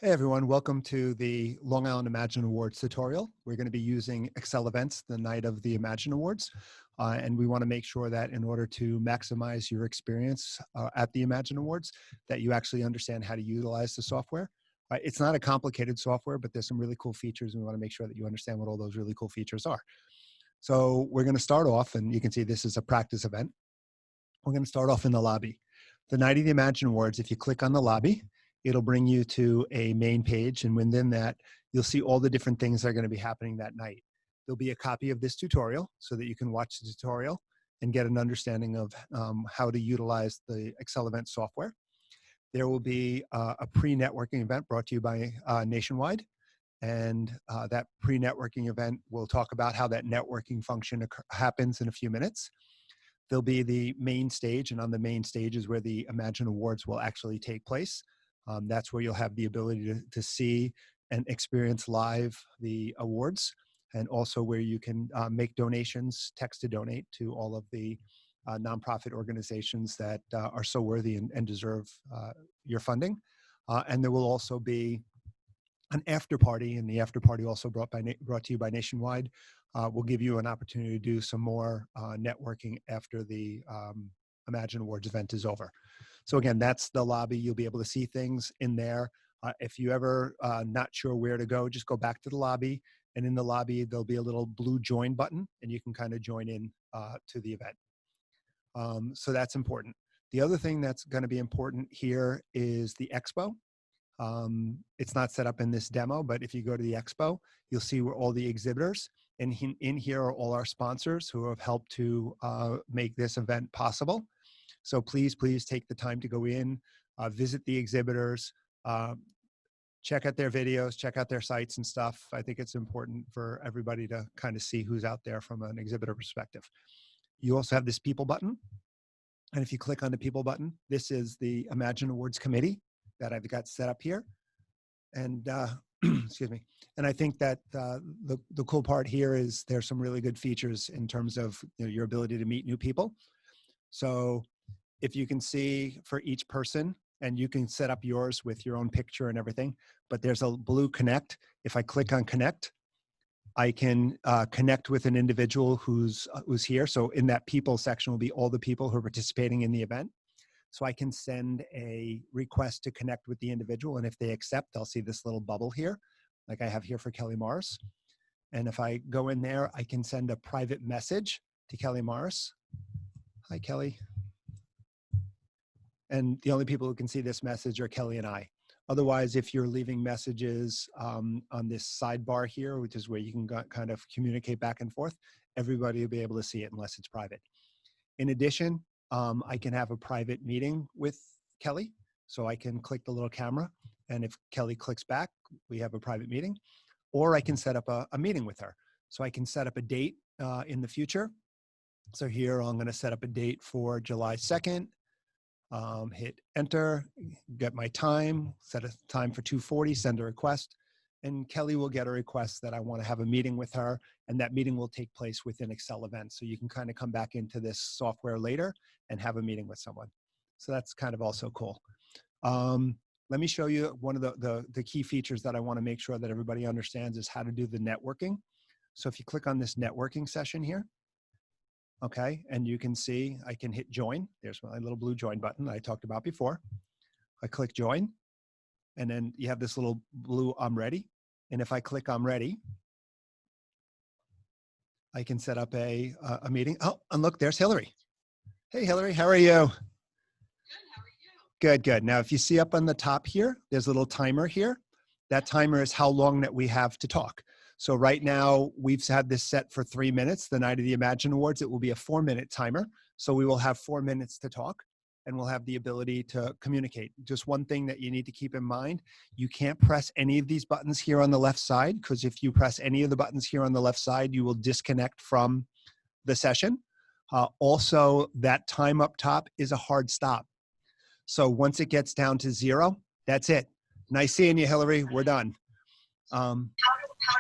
Hey everyone, welcome to the Long Island Imagine Awards tutorial. We're going to be using Accelevents the night of the Imagine Awards, and we want to make sure that in order to maximize your experience at the Imagine Awards, that you actually understand how to utilize the software. It's not a complicated software, but there's some really cool features, and we want to make sure that you understand what all those really cool features are. So we're going to start off, and you can see this is a practice event. We're going to start off in the lobby. The night of the Imagine Awards, if you click on the lobby, it'll bring you to a main page, and within that, you'll see all the different things that are going to be happening that night. There'll be a copy of this tutorial so that you can watch the tutorial and get an understanding of how to utilize the Accelevents software. There will be a pre-networking event brought to you by Nationwide, and that pre-networking event will talk about how that networking function happens in a few minutes. There'll be the main stage, and on the main stage is where the Imagine Awards will actually take place. That's where you'll have the ability to see and experience live the awards, and also where you can make donations, text to donate to all of the nonprofit organizations that are so worthy and deserve your funding. And there will also be an after party, and the after party also brought to you by Nationwide. Will give you an opportunity to do some more networking after the Imagine Awards event is over. So again, that's the lobby. You'll be able to see things in there. If you ever not sure where to go, just go back to the lobby, and in the lobby there'll be a little blue join button, and you can kind of join in to the event. So that's important. The other thing that's going to be important here is the expo. It's not set up in this demo, but if you go to the expo, you'll see where all the exhibitors, and in here are all our sponsors who have helped to make this event possible. So please take the time to go in, visit the exhibitors, check out their videos, check out their sites and stuff. I think it's important for everybody to kind of see who's out there from an exhibitor perspective. You also have this people button. And if you click on the people button, this is the Imagine Awards committee that I've got set up here. And excuse me. And I think that the cool part here is there's some really good features in terms of your ability to meet new people. So if you can see for each person, and you can set up yours with your own picture and everything, but there's a blue connect. If I click on connect, I can connect with an individual who's here. So in that people section will be all the people who are participating in the event. So I can send a request to connect with the individual, and if they accept, I'll see this little bubble here, like I have here for Kelly Morris. And if I go in there, I can send a private message to Kelly Morris. Hi, Kelly. And the only people who can see this message are Kelly and I. Otherwise, if you're leaving messages on this sidebar here, which is where you can kind of communicate back and forth, everybody will be able to see it unless it's private. In addition, I can have a private meeting with Kelly. So I can click the little camera, and if Kelly clicks back, we have a private meeting. Or I can set up a meeting with her. So I can set up a date in the future. So here I'm going to set up a date for July 2nd. Hit enter, get my time, set a time for 2:40, send a request, and Kelly will get a request that I want to have a meeting with her, and that meeting will take place within Accelevents. So you can kind of come back into this software later and have a meeting with someone. So that's kind of also cool. Let me show you one of the key features that I want to make sure that everybody understands is how to do the networking. So if you click on this networking session here, okay, and you can see I can hit join. There's my little blue join button that I talked about before. I click join, and then you have this little blue I'm ready. And if I click I'm ready, I can set up a meeting. Oh, and look, there's Hillary. Hey, Hillary, how are you? Good, how are you? Good. Now, if you see up on the top here, there's a little timer here. That timer is how long that we have to talk. So right now, we've had this set for 3 minutes. The night of the Imagine Awards, it will be a 4-minute timer. So we will have 4 minutes to talk, and we'll have the ability to communicate. Just one thing that you need to keep in mind, you can't press any of these buttons here on the left side, because if you press any of the buttons here on the left side, you will disconnect from the session. Also, that time up top is a hard stop. So once it gets down to 0, that's it. Nice seeing you, Hillary. We're done. How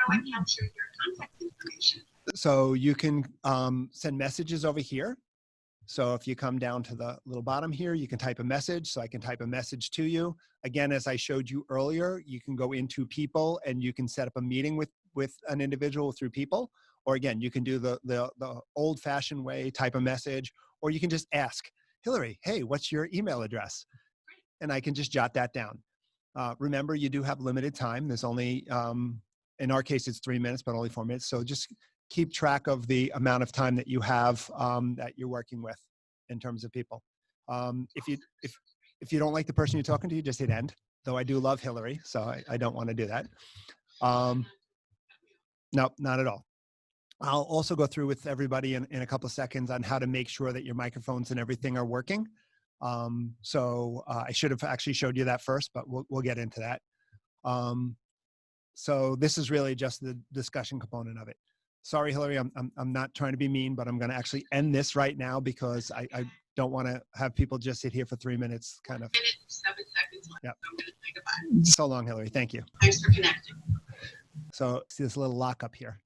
do I capture your contact information? So you can send messages over here. So if you come down to the little bottom here, you can type a message. So I can type a message to you. Again, as I showed you earlier, you can go into people and you can set up a meeting with an individual through people. Or again, you can do the old fashioned way, type a message, or you can just ask, Hillary, hey, what's your email address? And I can just jot that down. Remember, you do have limited time. There's only, in our case, it's 3 minutes, but only 4 minutes. So just keep track of the amount of time that you have that you're working with in terms of people. If you don't like the person you're talking to, you just hit end. Though I do love Hillary, so I don't want to do that. No, not at all. I'll also go through with everybody in a couple of seconds on how to make sure that your microphones and everything are working. I should have actually showed you that first, but we'll get into that. So this is really just the discussion component of it. Sorry, Hillary, I'm not trying to be mean, but I'm going to actually end this right now because I don't want to have people just sit here for 3 minutes, kind of. 7 seconds left. Yep. I'm going to say goodbye. So long, Hillary. Thank you. Thanks for connecting. So see this little lock up here.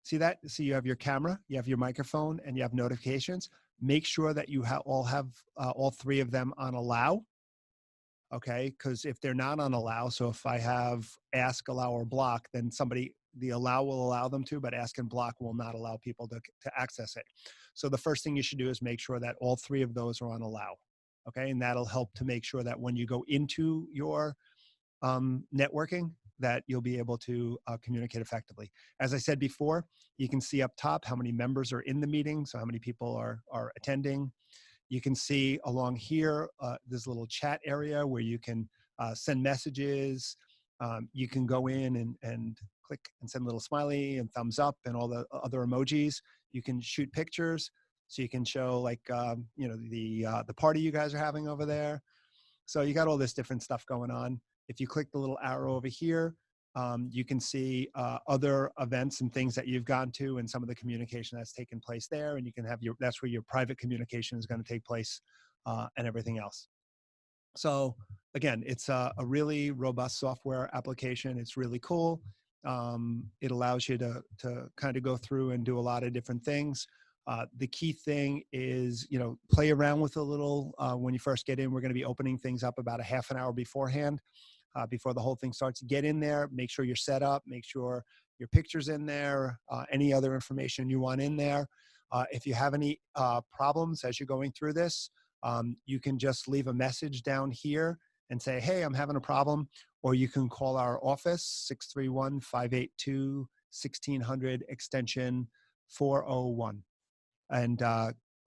See that? So you have your camera, you have your microphone, and you have notifications. Make sure that you all three of them on allow. Okay, because if they're not on allow, so if I have ask, allow, or block, then the allow will allow them to, but ask and block will not allow people to access it. So the first thing you should do is make sure that all three of those are on allow. Okay, and that'll help to make sure that when you go into your networking, that you'll be able to communicate effectively. As I said before, you can see up top how many members are in the meeting, so how many people are attending. You can see along here, this little chat area where you can send messages. You can go in and click and send a little smiley and thumbs up and all the other emojis. You can shoot pictures. So you can show like, the party you guys are having over there. So you got all this different stuff going on. If you click the little arrow over here, you can see other events and things that you've gone to and some of the communication that's taken place there. And you can have that's where your private communication is going to take place and everything else. So again, it's a really robust software application. It's really cool. It allows you to kind of go through and do a lot of different things. The key thing is, play around with a little when you first get in. We're going to be opening things up about a half an hour beforehand. Before the whole thing starts, get in there, make sure you're set up, make sure your picture's in there, any other information you want in there. If you have any problems as you're going through this, you can just leave a message down here and say, hey, I'm having a problem, or you can call our office, 631-582-1600 extension 401, and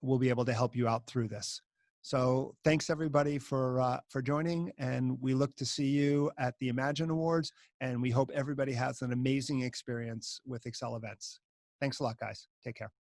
we'll be able to help you out through this. So thanks everybody for joining, and we look to see you at the Imagine Awards, and we hope everybody has an amazing experience with Accelevents. Thanks a lot, guys. Take care.